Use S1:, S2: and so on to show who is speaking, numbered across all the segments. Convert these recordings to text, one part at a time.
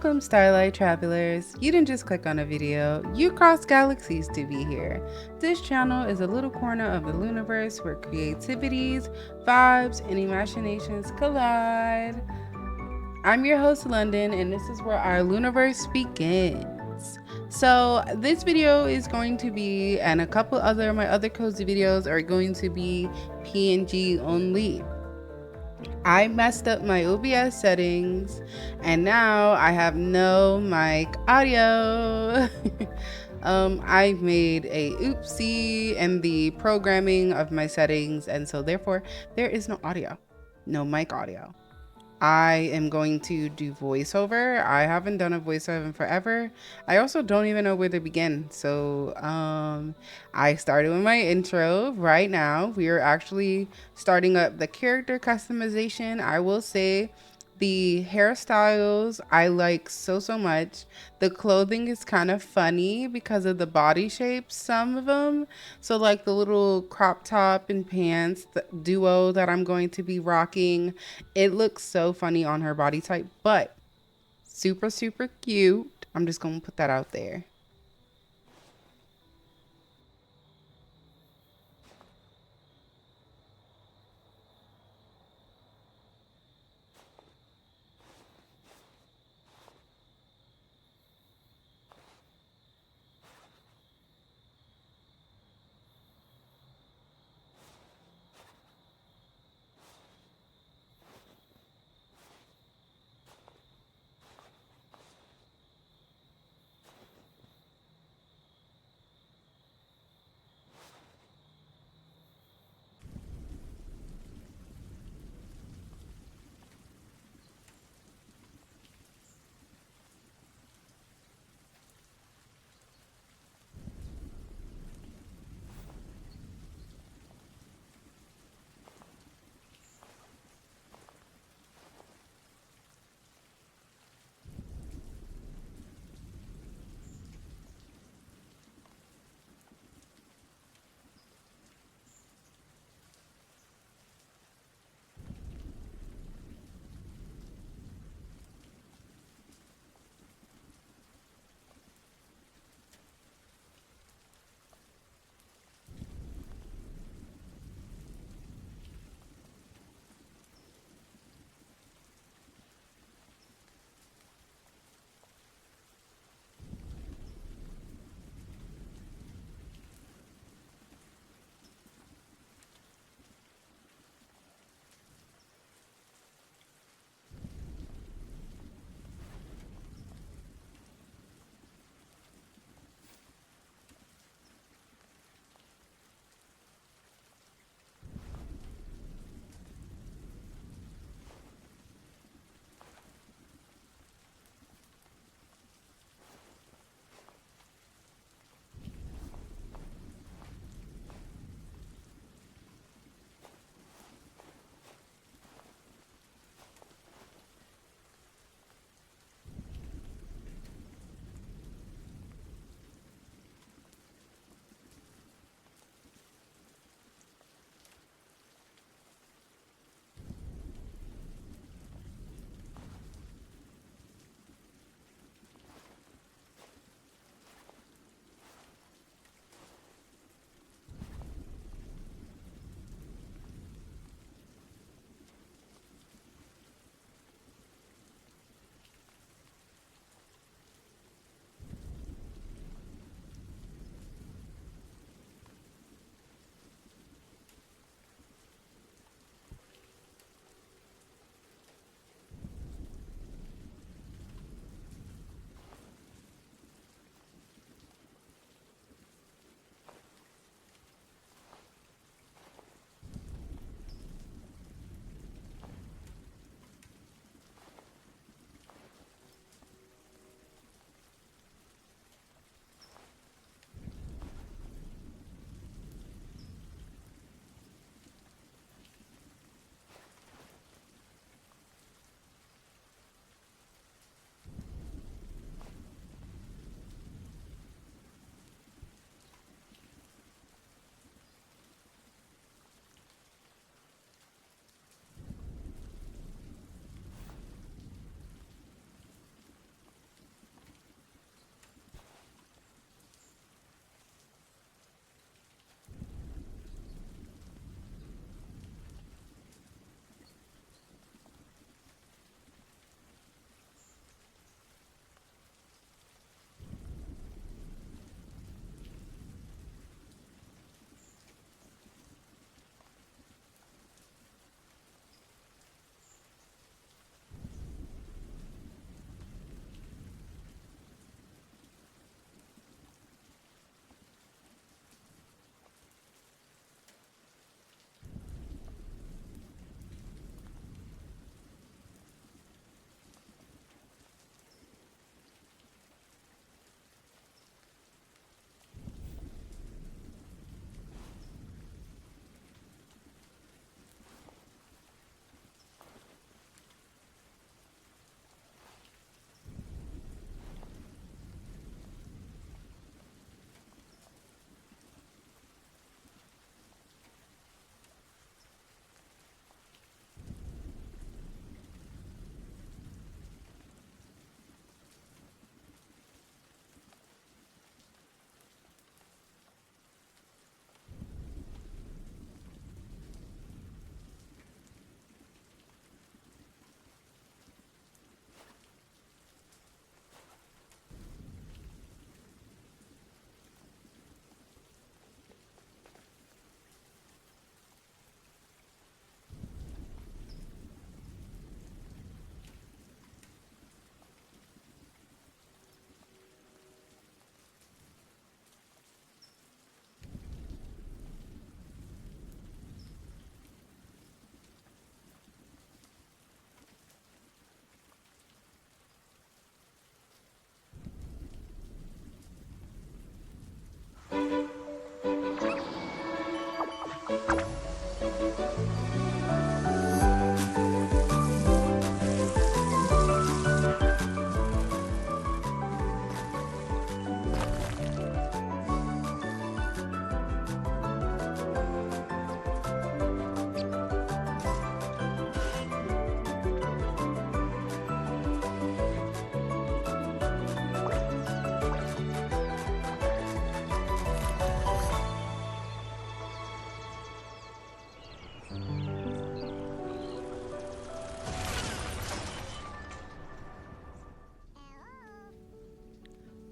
S1: Welcome, Starlight Travelers. You didn't just click on a video, you crossed galaxies to be here. This channel is a little corner of the universe where creativities, vibes, and imaginations collide. I'm your host, London, and this is where our universe begins. So this video is going to be, and a couple other my other cozy videos are going to be PNG only. I messed up my OBS settings and now I have no mic audio. I made a oopsie in the programming of my settings, and so therefore there is no audio, no mic audio. I am going to do voiceover. I haven't done a voiceover in forever. I also don't even know where to begin. So I started with my intro right now. We are actually starting up the character customization. I will say the hairstyles I like so much. The clothing is kind of funny because of the body shapes, some of them. So like the little crop top and pants the duo that I'm going to be rocking, it looks so funny on her body type, but super cute. I'm just going to put that out there.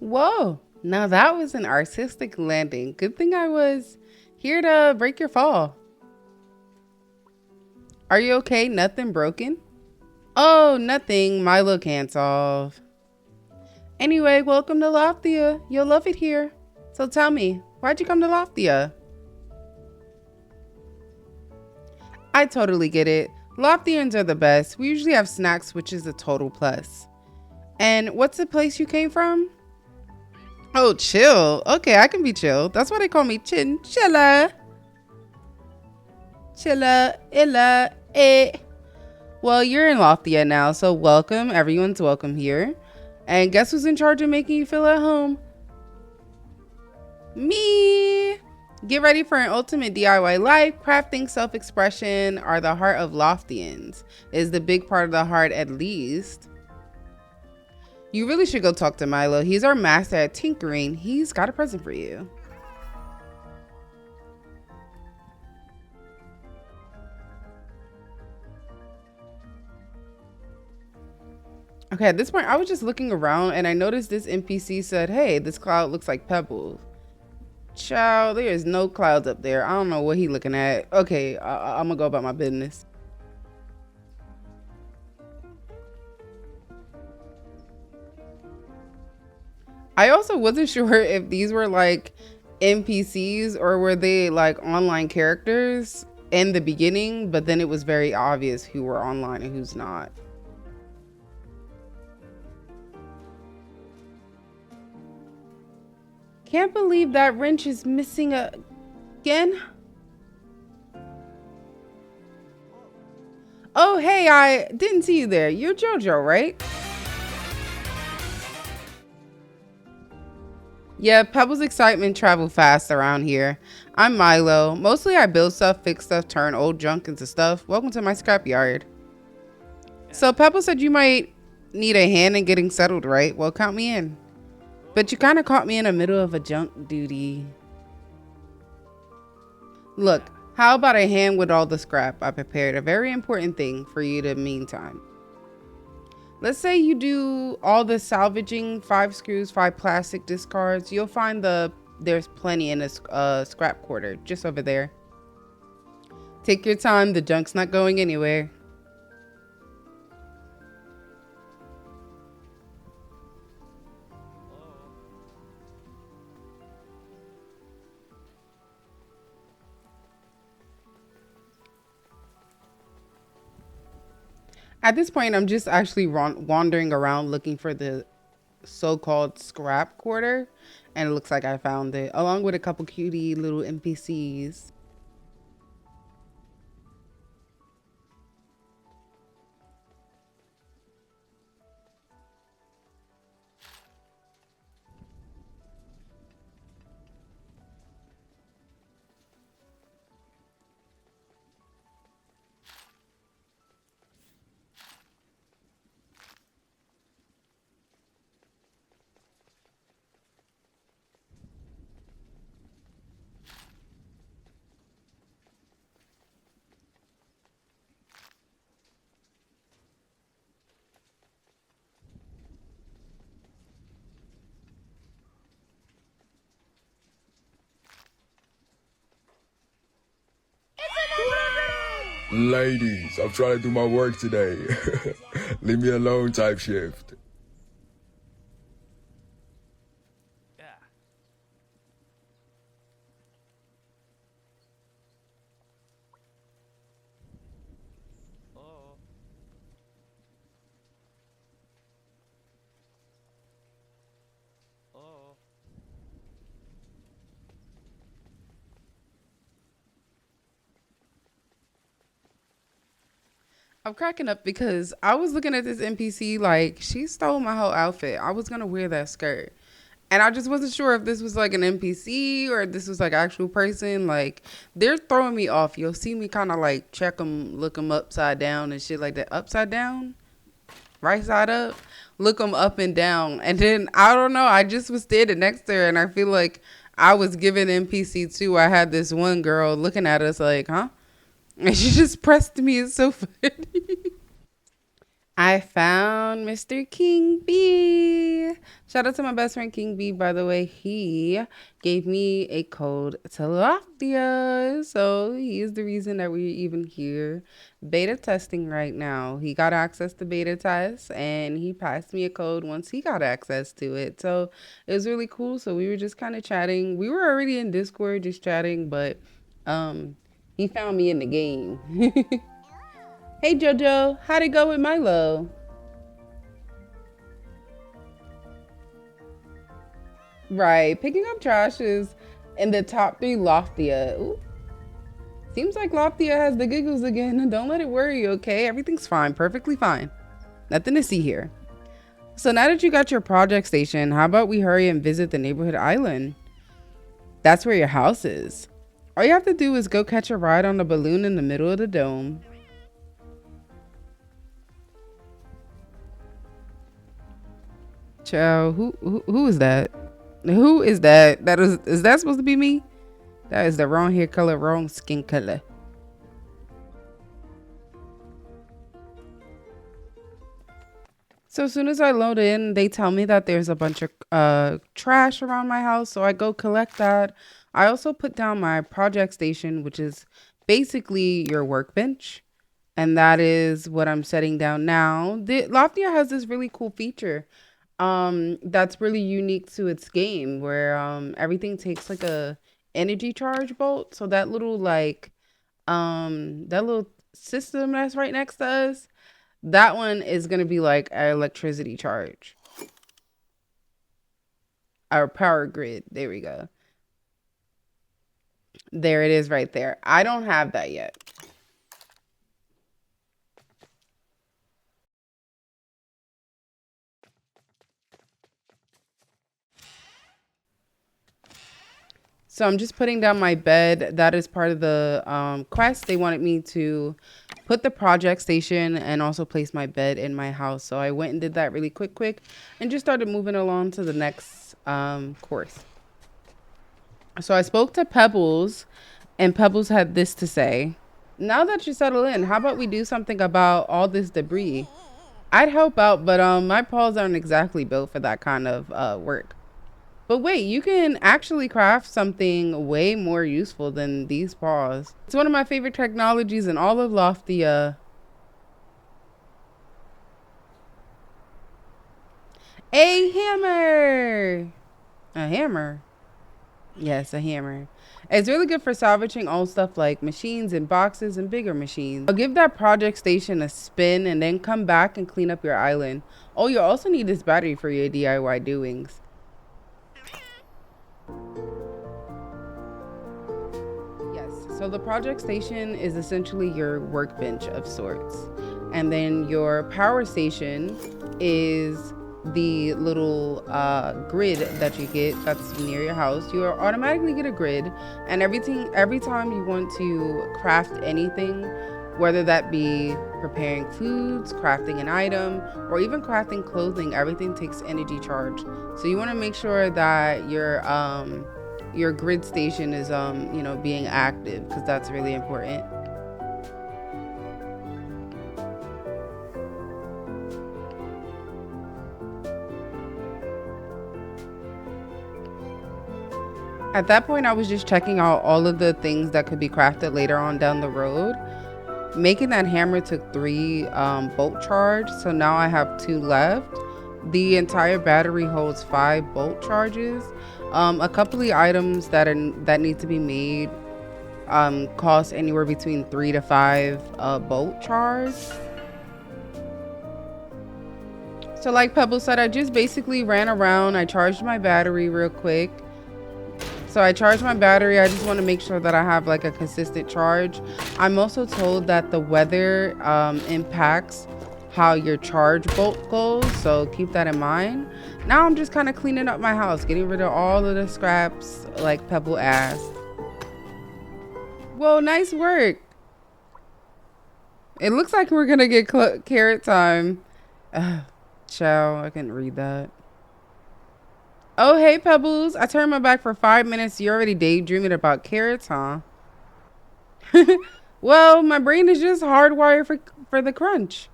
S1: Whoa, now that was an artistic landing. Good thing I was here to break your fall. Are you okay? Nothing broken? Oh, nothing. Milo can't solve. Anyway, welcome to Loftia. You'll love it here. So tell me, why'd you come to Loftia? I totally get it. Loftians are the best. We usually have snacks, which is a total plus. And what's the place you came from? Oh, chill. Okay, I can be chill. That's why they call me Chinchilla. Chilla, illa, eh. Well, you're in Loftia now, so welcome. Everyone's welcome here. And guess who's in charge of making you feel at home? Me. Get ready for an ultimate DIY life. Crafting, self-expression are the heart of Loftians. Is the big part of the heart, at least. You really should go talk to Milo. He's our master at tinkering. He's got a present for you. Okay, at this point, I was just looking around and I noticed this NPC said, hey, this cloud looks like pebbles. Child, there is no clouds up there. I don't know what he looking at. Okay, I'm gonna go about my business. I also wasn't sure if these were like NPCs or were they like online characters in the beginning, but then it was very obvious who were online and who's not. Can't believe that wrench is missing again. Oh, hey, I didn't see you there. You're JoJo, right? Yeah, Pebble's excitement travel fast around here. I'm Milo. Mostly I build stuff, fix stuff, turn old junk into stuff. Welcome to my scrapyard. So Pebble said you might need a hand in getting settled, right? Well, count me in. But you kind of caught me in the middle of a junk duty. Look, how about a hand with all the scrap? I prepared a very important thing for you to meantime. Let's say you do all the salvaging, 5 screws, 5 plastic discards. You'll find there's plenty in a scrap quarter just over there. Take your time. The junk's not going anywhere. At this point, I'm just actually wandering around looking for the so-called scrap quarter, and it looks like I found it, along with a couple cutie little NPCs.
S2: Ladies, I'm trying to do my work today. Leave me alone type shift.
S1: I'm cracking up because I was looking at this NPC like she stole my whole outfit. I was gonna wear that skirt. And I just wasn't sure if this was like an NPC or if this was like actual person. Like they're throwing me off. You'll see me kind of like check them, look them upside down and shit like that. Upside down, right side up, look them up and down. And then I don't know. I just was standing next to her and I feel like I was giving NPC too. I had this one girl looking at us like, huh? And she just pressed me. It's so funny. I found Mr. King B. Shout out to my best friend King B, by the way. He gave me a code to Loftia. So he is the reason that we're even here beta testing right now. He got access to beta test and he passed me a code once he got access to it. So it was really cool. So we were just kind of chatting. We were already in Discord just chatting, but he found me in the game. Hey Jojo, how'd it go with Milo? Right, picking up trash is in the top 3 Loftia. Ooh, seems like Loftia has the giggles again. Don't let it worry you, okay? Everything's fine, perfectly fine. Nothing to see here. So now that you got your project station, how about we hurry and visit the neighborhood island? That's where your house is. All you have to do is go catch a ride on the balloon in the middle of the dome. Ciao, who is that? Who is that? Is that supposed to be me? That is the wrong hair color, wrong skin color. So as soon as I load in, they tell me that there's a bunch of trash around my house. So I go collect that. I also put down my project station, which is basically your workbench. And that is what I'm setting down now. The Loftia has this really cool feature that's really unique to its game where everything takes like a energy charge bolt. So that little system that's right next to us, that one is going to be like our electricity charge, our power grid. There we go. There it is right there. I don't have that yet. So I'm just putting down my bed. That is part of the quest. They wanted me to put the project station and also place my bed in my house. So I went and did that really quick, and just started moving along to the next course. So I spoke to Pebbles, and Pebbles had this to say. Now that you settle in, how about we do something about all this debris? I'd help out, but my paws aren't exactly built for that kind of work. But wait, you can actually craft something way more useful than these paws. It's one of my favorite technologies in all of Loftia. A hammer! A hammer. Yes, a hammer. It's really good for salvaging old stuff like machines and boxes and bigger machines. I'll give that project station a spin and then come back and clean up your island. Oh, you also need this battery for your DIY doings. Yes, so the project station is essentially your workbench of sorts. And then your power station is the little grid that you get that's near your house. You automatically get a grid, and every time you want to craft anything, whether that be preparing foods, crafting an item, or even crafting clothing, everything takes energy charge. So you want to make sure that your grid station is being active, because that's really important. At that point, I was just checking out all of the things that could be crafted later on down the road. Making that hammer took 3 bolt charge, so now I have 2 left. The entire battery holds 5 bolt charges. A couple of items that need to be made cost anywhere between 3 to 5 bolt charge. So like Pebble said, I just basically ran around. I charged my battery real quick. So I charged my battery. I just want to make sure that I have like a consistent charge. I'm also told that the weather impacts how your charge bolt goes, so keep that in mind. Now I'm just kind of cleaning up my house, getting rid of all of the scraps like Pebble asked. Well, nice work. It looks like we're gonna get carrot time. Ciao, I couldn't read that. Oh, hey, Pebbles. I turned my back for 5 minutes. You're already daydreaming about carrots, huh? Well, my brain is just hardwired for the crunch.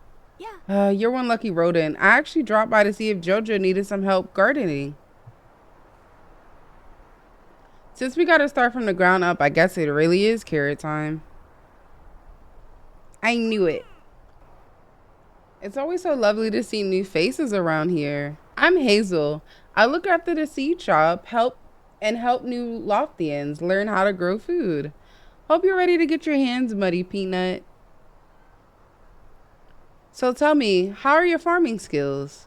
S1: You're one lucky rodent. I actually dropped by to see if Jojo needed some help gardening. Since we gotta start from the ground up, I guess it really is carrot time. I knew it. It's always so lovely to see new faces around here. I'm Hazel. I look after the seed shop, help new Loftians learn how to grow food. Hope you're ready to get your hands muddy, Peanut. So tell me, how are your farming skills?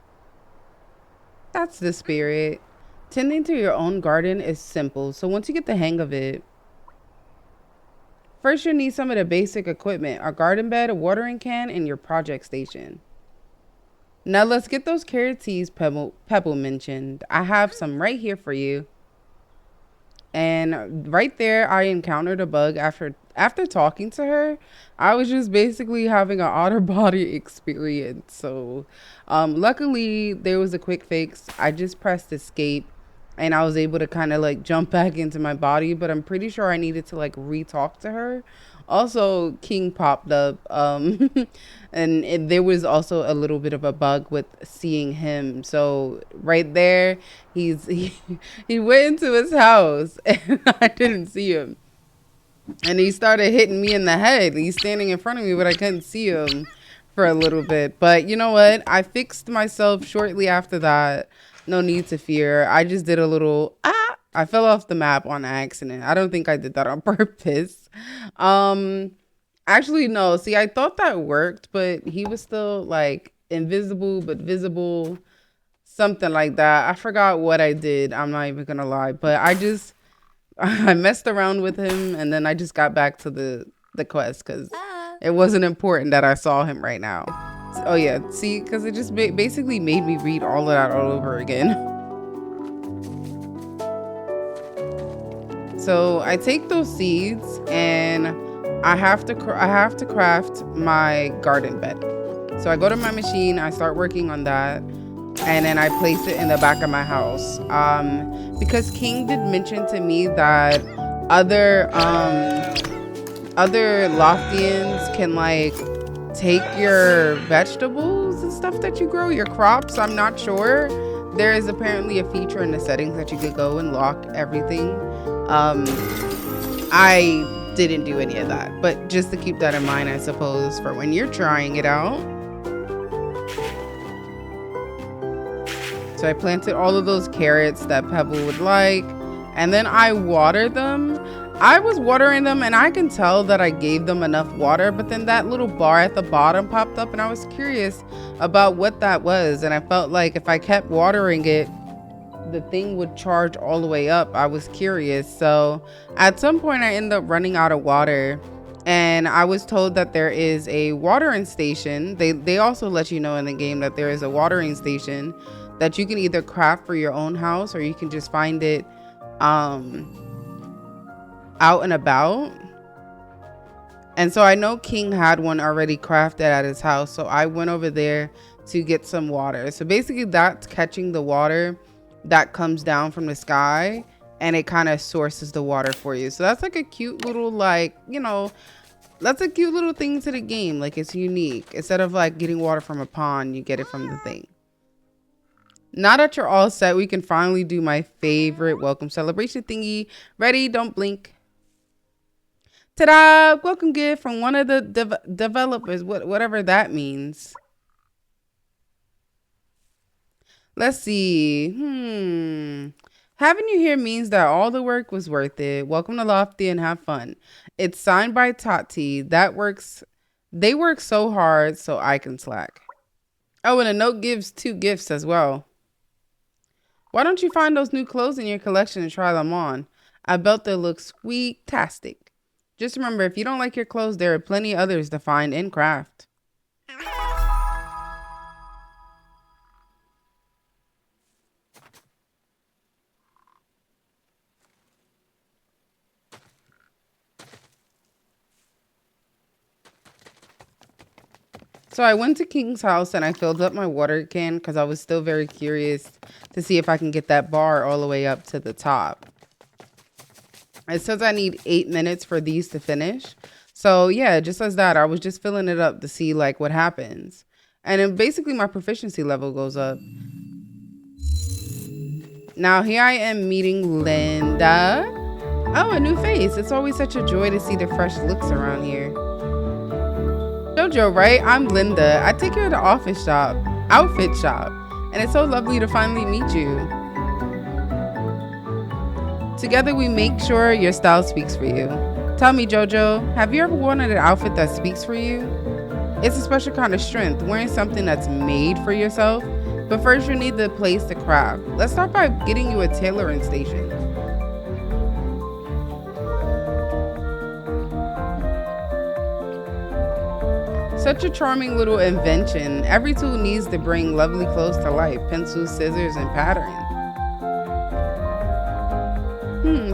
S1: That's the spirit. Tending to your own garden is simple, so once you get the hang of it, first you'll need some of the basic equipment, a garden bed, a watering can, and your project station. Now let's get those carrot seeds Pebble mentioned. I have some right here for you. And right there, I encountered a bug after talking to her. I was just basically having an outer body experience. So luckily, there was a quick fix. I just pressed escape and I was able to kind of like jump back into my body. But I'm pretty sure I needed to like re-talk to her. Also, King popped up. And there was also a little bit of a bug with seeing him. So right there, he went into his house and I didn't see him. And he started hitting me in the head. He's standing in front of me, but I couldn't see him for a little bit. But you know what? I fixed myself shortly after that. No need to fear. I just did a little, I fell off the map on accident. I don't think I did that on purpose. Actually, no. See, I thought that worked, but he was still like invisible, but visible. Something like that. I forgot what I did. I'm not even gonna lie. But I messed around with him and then I just got back to the quest because it wasn't important that I saw him right now. Oh yeah, see, because it just basically made me read all of that all over again. So I take those seeds and I have to craft my garden bed. So I go to my machine, I start working on that, and then I place it in the back of my house. Because King did mention to me that other Loftians can like take your vegetables and stuff that you grow, your crops. I'm not sure. There is apparently a feature in the settings that you could go and lock everything. I didn't do any of that, but just to keep that in mind, I suppose, for when you're trying it out. So I planted all of those carrots that Pebble would like, and then I watered them. I was watering them and I can tell that I gave them enough water, but then that little bar at the bottom popped up and I was curious about what that was. And I felt like if I kept watering it, the thing would charge all the way up. I was curious. So at some point I ended up running out of water and I was told that there is a watering station. They also let you know in the game that there is a watering station that you can either craft for your own house or you can just find it out and about. And so I know King had one already crafted at his house, so I went over there to get some water. So basically that's catching the water that comes down from the sky and it kind of sources the water for you. So that's like a cute little, like, you know, that's a cute little thing to the game. Like, it's unique. Instead of like getting water from a pond, you get it from the thing. Now that you're all set, we can finally do my favorite welcome celebration thingy. Ready? Don't blink. Ta-da! Welcome gift from one of the developers, whatever that means. Let's see. Having you here means that all the work was worth it. Welcome to Lofty and have fun. It's signed by Tati. They work so hard so I can slack. Oh, and a note gives 2 gifts as well. Why don't you find those new clothes in your collection and try them on? I bet they look sweet-tastic. Just remember, if you don't like your clothes, there are plenty others to find and craft. So I went to King's house and I filled up my water can because I was still very curious to see if I can get that bar all the way up to the top. It says I need 8 minutes for these to finish. So yeah, just as that, I was just filling it up to see like what happens. And then basically my proficiency level goes up. Now here I am meeting Linda. Oh, a new face. It's always such a joy to see the fresh looks around here. Jojo, right? I'm Linda. I take care of the outfit shop. And it's so lovely to finally meet you. Together we make sure your style speaks for you. Tell me, Jojo, have you ever worn an outfit that speaks for you? It's a special kind of strength, wearing something that's made for yourself. But first you need the place to craft. Let's start by getting you a tailoring station. Such a charming little invention. Every tool needs to bring lovely clothes to life. Pencils, scissors, and pattern.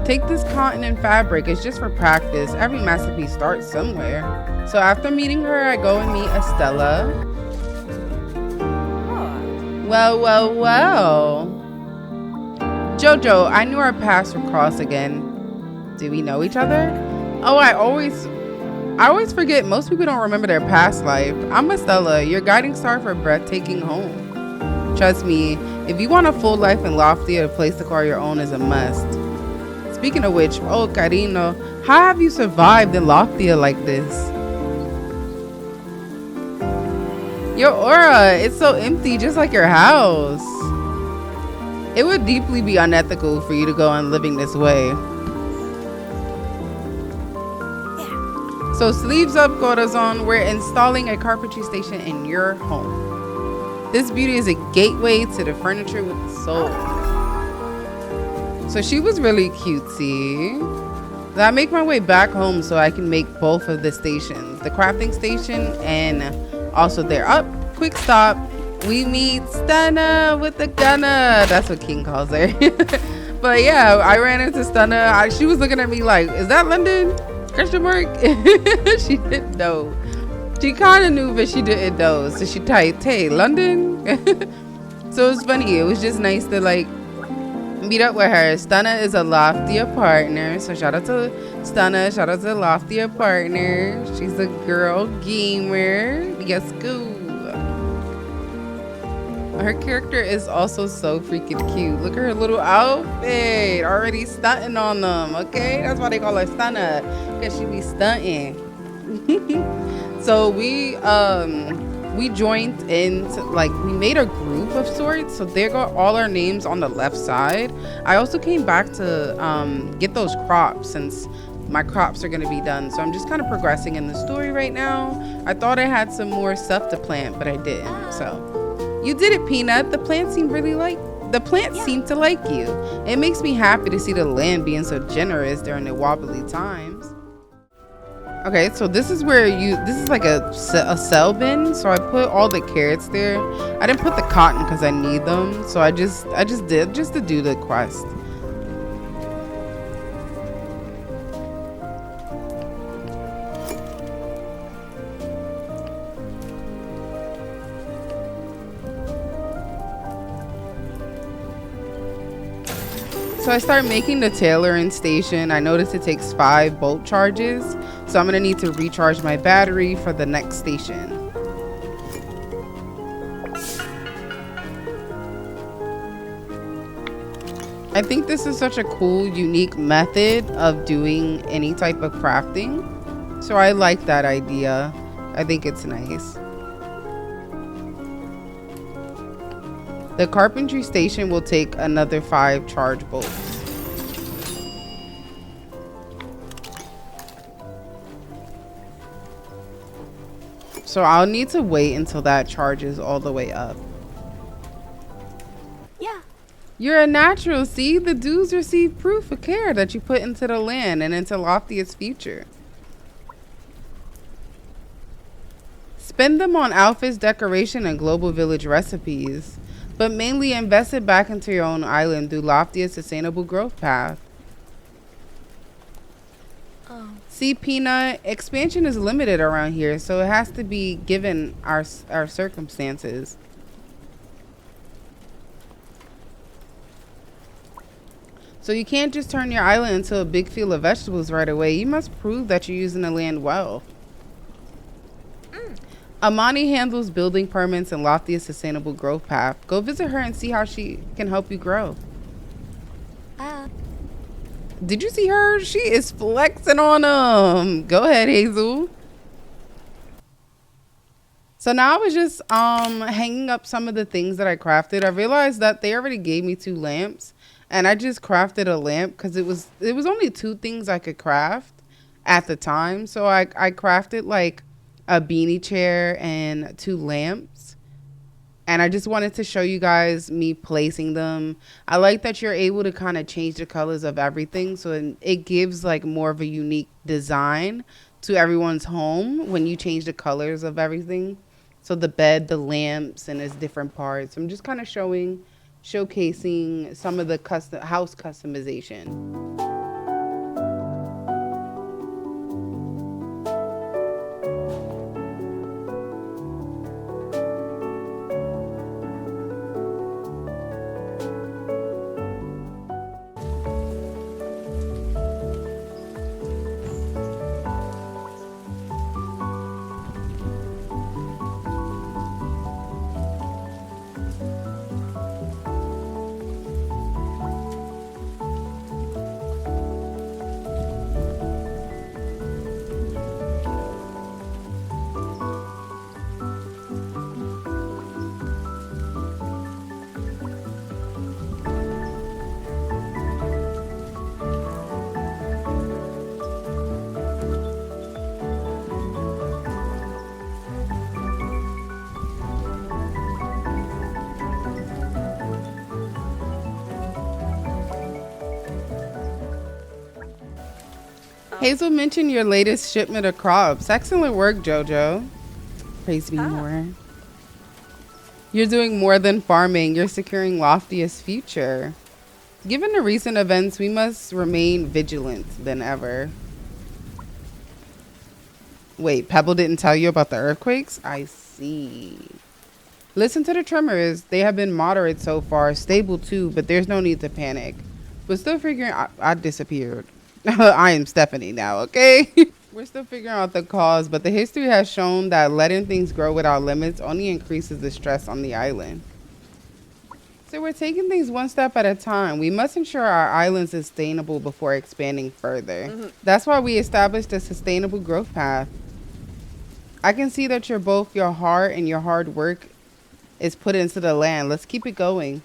S1: Take this cotton and fabric. It's just for practice. Every masterpiece starts somewhere. So after meeting her, I go and meet Estella. Well. Jojo, I knew our paths would cross again. Do we know each other? Oh, I always forget. Most people don't remember their past life. I'm Estella, your guiding star for a breathtaking home. Trust me, if you want a full life in Loftia, a place to call your own is a must. Speaking of which, oh Carino, how have you survived in Loftia like this? Your aura, it's so empty, just like your house. It would deeply be unethical for you to go on living this way. So sleeves up, corazon, we're installing a carpentry station in your home. This beauty is a gateway to the furniture with the soul. So she was really cutesy. I make my way back home so I can make both of the stations, the crafting station and also there. Up, quick stop. We meet Stunna with the gunner. That's what King calls her. But yeah, I ran into Stunna. She was looking at me like, is that London? Question mark. She didn't know. She kind of knew, but she didn't know. So she typed, hey, London. So it was funny. It was just nice to like meet up with her. Stunna is a Loftia partner. So shout out to Stunna. Shout out to Loftia partner. She's a girl gamer. Yes, go. Her character is also so freaking cute. Look at her little outfit. Already stunting on them. Okay, that's why they call her Stunna, because she be stunting. So we joined into, like, we made a group of sorts. So there got all our names on the left side. I also came back to get those crops since my crops are going to be done. So I'm just kind of progressing in the story right now. I thought I had some more stuff to plant, but I didn't. So you did it, Peanut. The plants seem to like you. It makes me happy to see the land being so generous during the wobbly times. Okay, so this is where this is like a cell bin. So I put all the carrots there. I didn't put the cotton because I need them. So I just did just to do the quest. So I start making the tailoring station. I noticed it takes 5 bolt charges. So I'm gonna need to recharge my battery for the next station. I think this is such a cool, unique method of doing any type of crafting. So I like that idea. I think it's nice. The carpentry station will take another 5 charge bolts. So I'll need to wait until that charges all the way up.
S3: Yeah.
S1: You're a natural. See, the dudes receive proof of care that you put into the land and into Loftia's future. Spend them on outfits, decoration, and global village recipes. But mainly invest it back into your own island through Loftia's sustainable growth path.
S3: Oh.
S1: See, Peanut, expansion is limited around here, so it has to be given our circumstances. So you can't just turn your island into a big field of vegetables right away. You must prove that you're using the land well. Amani handles building permits and Loftia's sustainable growth path. Go visit her and see how she can help you grow. Did you see her? She is flexing on them. Go ahead, Hazel. So now I was just hanging up some of the things that I crafted. I realized that they already gave me 2 lamps, and I just crafted a lamp because it was only 2 things I could craft at the time. So I crafted like a beanie chair and 2 lamps, and I just wanted to show you guys me placing them. I like that you're able to kind of change the colors of everything, so it gives like more of a unique design to everyone's home when you change the colors of everything. So the bed, the lamps, and its different parts. I'm just kind of showcasing some of the house customization. Hazel mentioned your latest shipment of crops. Excellent work, JoJo. Praise be more. You're doing more than farming. You're securing Loftia's future. Given the recent events, we must remain vigilant than ever. Wait, Pebble didn't tell you about the earthquakes? I see. Listen to the tremors. They have been moderate so far. Stable too, but there's no need to panic. But still figuring I disappeared. I am Stephanie now, okay? We're still figuring out the cause, but the history has shown that letting things grow without limits only increases the stress on the island. So we're taking things one step at a time. We must ensure our island is sustainable before expanding further. That's why we established a sustainable growth path. I can see that both your heart and your hard work is put into the land. Let's keep it going.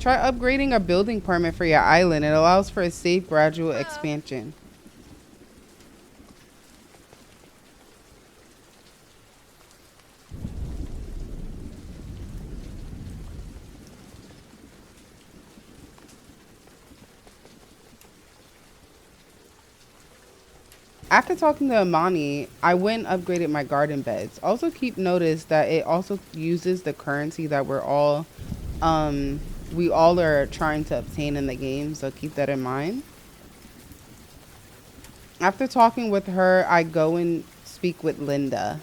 S1: Try upgrading a building permit for your island. It allows for a safe, gradual expansion. After talking to Amani, I went and upgraded my garden beds. Also keep notice that it also uses the currency that we all are trying to obtain in the game, so keep that in mind. After talking with her, I go and speak with Linda.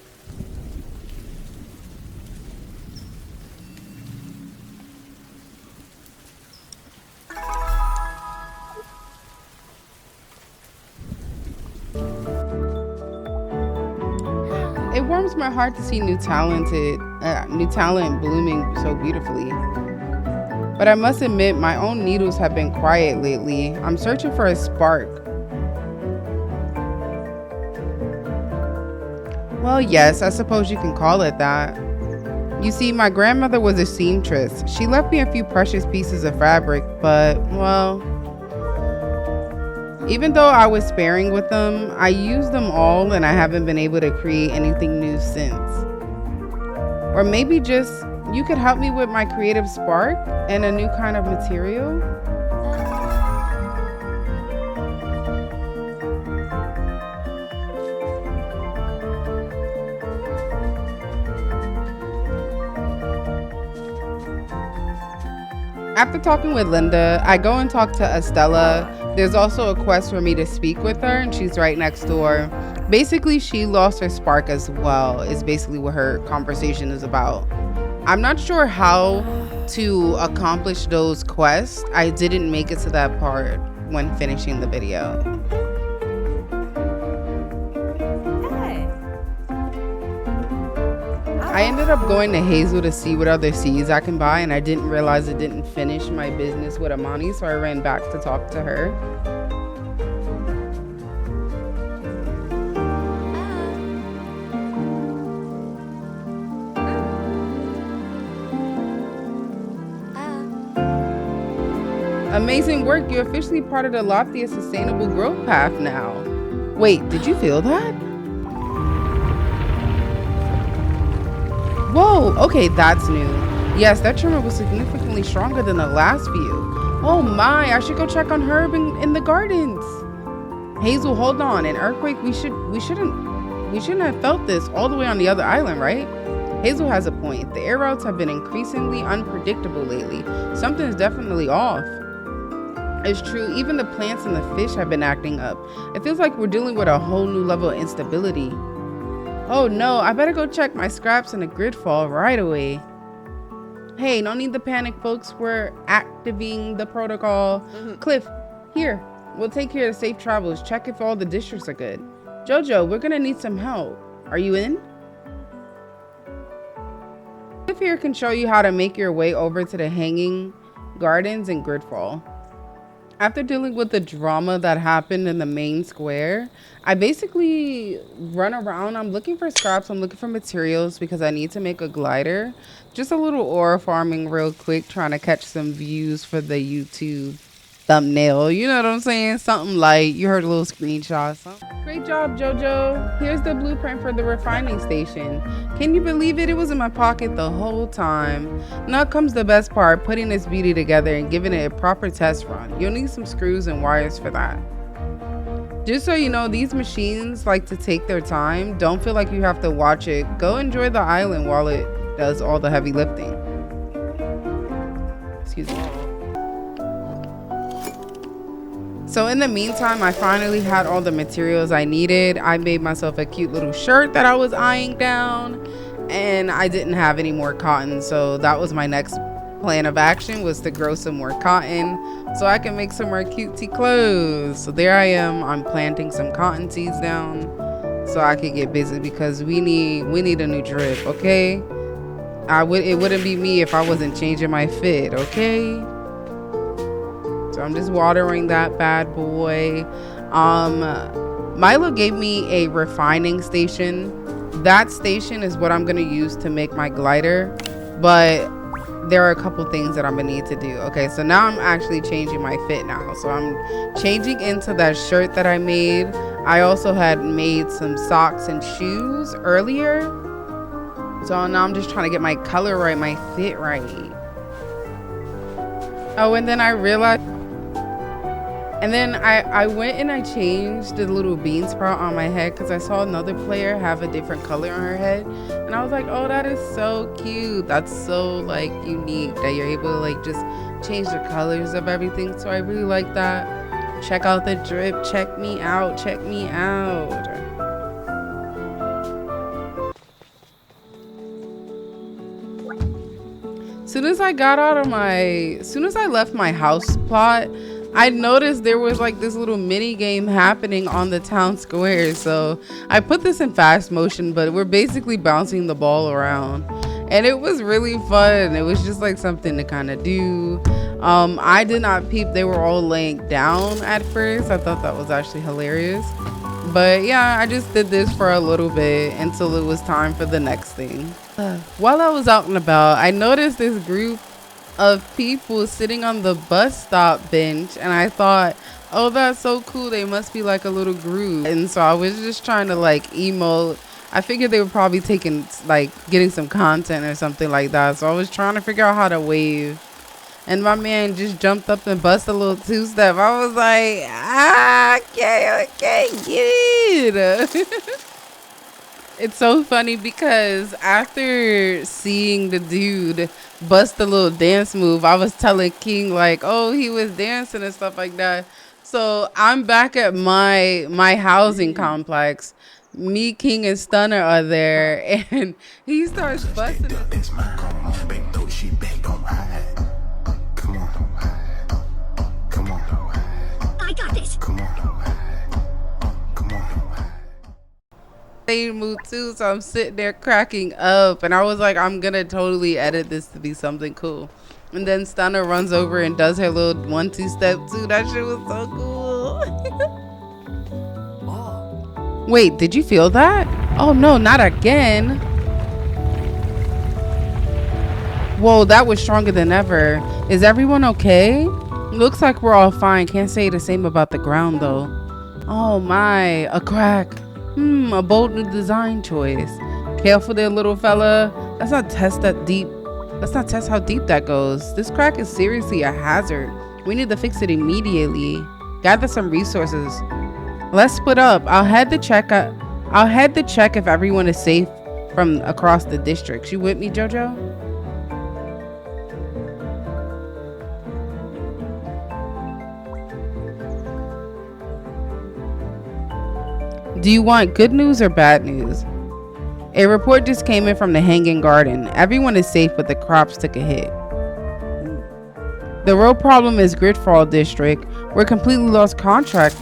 S1: It warms my heart to see new talent blooming so beautifully. But I must admit, my own needles have been quiet lately. I'm searching for a spark. Well, yes, I suppose you can call it that. You see, my grandmother was a seamstress. She left me a few precious pieces of fabric, but, well, even though I was sparing with them, I used them all and I haven't been able to create anything new since. Or maybe just you could help me with my creative spark and a new kind of material. After talking with Linda, I go and talk to Estella. There's also a quest for me to speak with her, and she's right next door. Basically, she lost her spark as well, is basically what her conversation is about. I'm not sure how to accomplish those quests. I didn't make it to that part when finishing the video. I ended up going to Hazel to see what other seeds I can buy, and I didn't realize it didn't finish my business with Amani, so I ran back to talk to her. Amazing work, you're officially part of the Loftia Sustainable Growth Path now. Wait, did you feel that? Whoa, okay, that's new. Yes, that tremor was significantly stronger than the last few. Oh my, I should go check on Herb in the gardens. Hazel, hold on, an earthquake, we shouldn't have felt this all the way on the other island, right? Hazel has a point. The air routes have been increasingly unpredictable lately. Something's definitely off. It's true, even the plants and the fish have been acting up. It feels like we're dealing with a whole new level of instability. Oh no, I better go check my scraps in the grid fall right away. Hey, no need to panic, folks. We're activating the protocol. Cliff, here. We'll take care of safe travels. Check if all the districts are good. Jojo, we're gonna need some help. Are you in? Cliff here can show you how to make your way over to the hanging gardens in Gridfall. After dealing with the drama that happened in the main square, I basically run around. I'm looking for scraps. I'm looking for materials because I need to make a glider. Just a little ore farming real quick, trying to catch some views for the YouTube thumbnail. You know what I'm saying? Something light. You heard a little screenshot. Great job, Jojo. Here's the blueprint for the refining station. Can you believe it? It was in my pocket the whole time. Now comes the best part, putting this beauty together and giving it a proper test run. You'll need some screws and wires for that. Just so you know, these machines like to take their time. Don't feel like you have to watch it. Go enjoy the island while it does all the heavy lifting. Excuse me. So in the meantime, I finally had all the materials I needed. I made myself a cute little shirt that I was eyeing down, and I didn't have any more cotton. So that was my next plan of action, was to grow some more cotton so I can make some more cutesy clothes. So there I am. I'm planting some cotton seeds down so I can get busy because we need a new drip, okay? It wouldn't be me if I wasn't changing my fit, okay? So I'm just watering that bad boy. Milo gave me a refining station. That station is what I'm gonna use to make my glider, but there are a couple things that I'm gonna need to do. Okay, so now I'm actually changing my fit now. So I'm changing into that shirt that I made. I also had made some socks and shoes earlier. So now I'm just trying to get my color right, my fit right. Oh, and then I realized, and then I went and I changed the little bean sprout on my head because I saw another player have a different color on her head. And I was like, oh, that is so cute. That's so like unique that you're able to like just change the colors of everything. So I really like that. Check out the drip. Check me out. Check me out. Soon as I left my house plot, I noticed there was like this little mini game happening on the town square. So I put this in fast motion, but we're basically bouncing the ball around. And it was really fun. It was just like something to kind of do. I did not peep they were all laying down at first. I thought that was actually hilarious. But yeah, I just did this for a little bit until it was time for the next thing. While I was out and about, I noticed this group of people sitting on the bus stop bench, and I thought, oh, that's so cool. They must be like a little group. And so I was just trying to like emote. I figured they were probably getting some content or something like that. So I was trying to figure out how to wave. And my man just jumped up and bust a little two-step. I was like, okay, get it. It's so funny because after seeing the dude bust a little dance move, I was telling King like, oh, he was dancing and stuff like that. So I'm back at my housing complex. Me, King, and Stunner are there, and he starts busting. same mood too, so I'm sitting there cracking up, and I was like, I'm gonna totally edit this to be something cool. And then Stunner runs over and does her little 1-2 step too. That shit was so cool. Wait, did you feel that? Oh no, not again. Whoa, that was stronger than ever. Is everyone okay? Looks like we're all fine. Can't say the same about the ground though. Oh my, a crack. A bold new design choice. Careful there, little fella. Let's not test that deep. Let's not test how deep that goes. This crack is seriously a hazard. We need to fix it immediately. Gather some resources. Let's split up. I'll head to check if everyone is safe from across the district. You with me, JoJo? Do you want good news or bad news? A report just came in from the Hanging Garden. Everyone is safe, but the crops took a hit. The real problem is Gridfall District. We're completely lost contact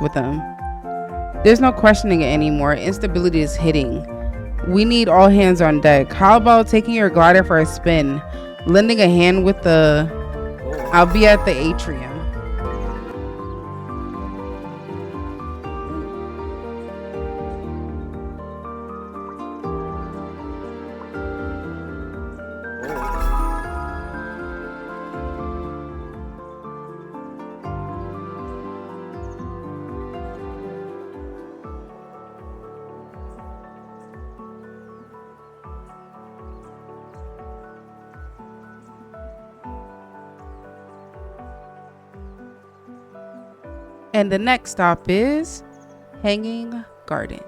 S1: with them. There's no questioning it anymore. Instability is hitting. We need all hands on deck. How about taking your glider for a spin? Lending a hand with the... I'll be at the atrium. And the next stop is Hanging Garden.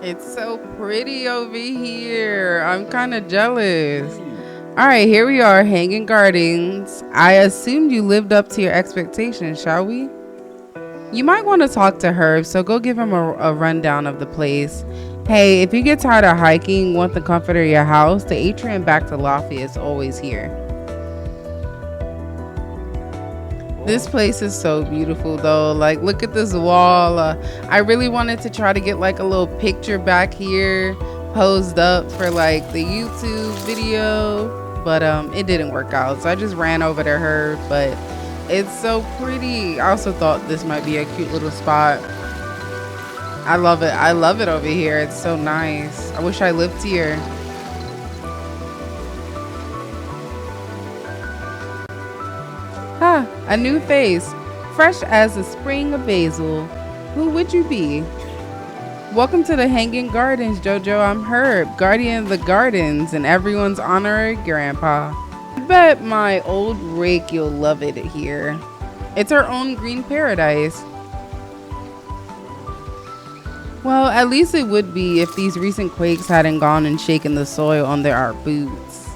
S1: It's so pretty over here. I'm kind of jealous. All right, here we are, Hanging Gardens. I assumed you lived up to your expectations, shall we? You might want to talk to Herb, so go give him a rundown of the place. Hey, if you get tired of hiking, want the comfort of your house, the atrium back to Loftia is always here. This place is so beautiful though. Like, look at this wall. I really wanted to try to get like a little picture back here posed up for like the YouTube video, but it didn't work out, so I just ran over to her. But it's so pretty. I also thought this might be a cute little spot. I love it over here. It's so nice. I wish I lived here. A new face, fresh as the spring of basil. Who would you be? Welcome to the Hanging Gardens, JoJo. I'm Herb, guardian of the gardens and everyone's honorary grandpa. I bet my old rake you'll love it here. It's our own green paradise. Well, at least it would be if these recent quakes hadn't gone and shaken the soil under our boots.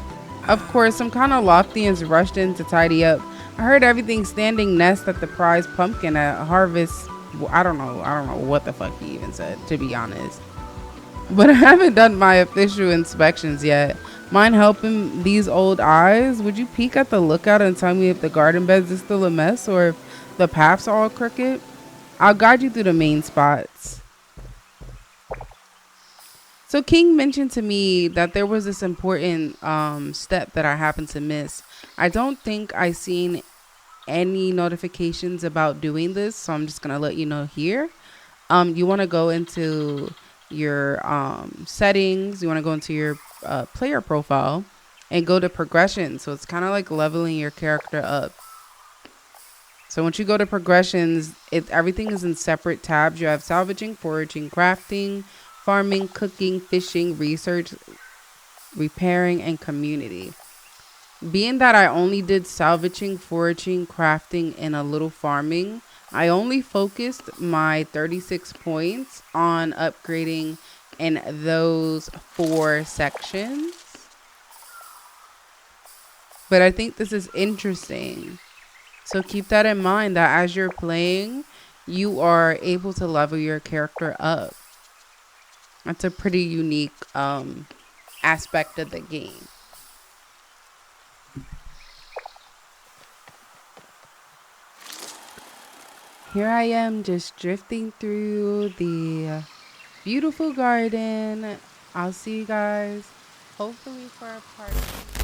S1: Of course, some kind of Loftians rushed in to tidy up. I heard everything standing nest at the prize pumpkin at harvest. I don't know what the fuck he even said, to be honest. But I haven't done my official inspections yet. Mind helping these old eyes? Would you peek at the lookout and tell me if the garden beds is still a mess or if the paths are all crooked? I'll guide you through the main spots. So King mentioned to me that there was this important step that I happened to miss. I don't think I seen any notifications about doing this, so I'm just gonna let you know here. You want to go into your settings. You want to go into your player profile and go to progression. So it's kind of like leveling your character up. So once you go to progressions, everything is in separate tabs. You have salvaging, foraging, crafting, farming, cooking, fishing, research, repairing, and community. Being that I only did salvaging, foraging, crafting, and a little farming, I only focused my 36 points on upgrading in those 4 sections. But I think this is interesting. So keep that in mind, that as you're playing, you are able to level your character up. That's a pretty unique aspect of the game. Here I am just drifting through the beautiful garden. I'll see you guys hopefully for a part.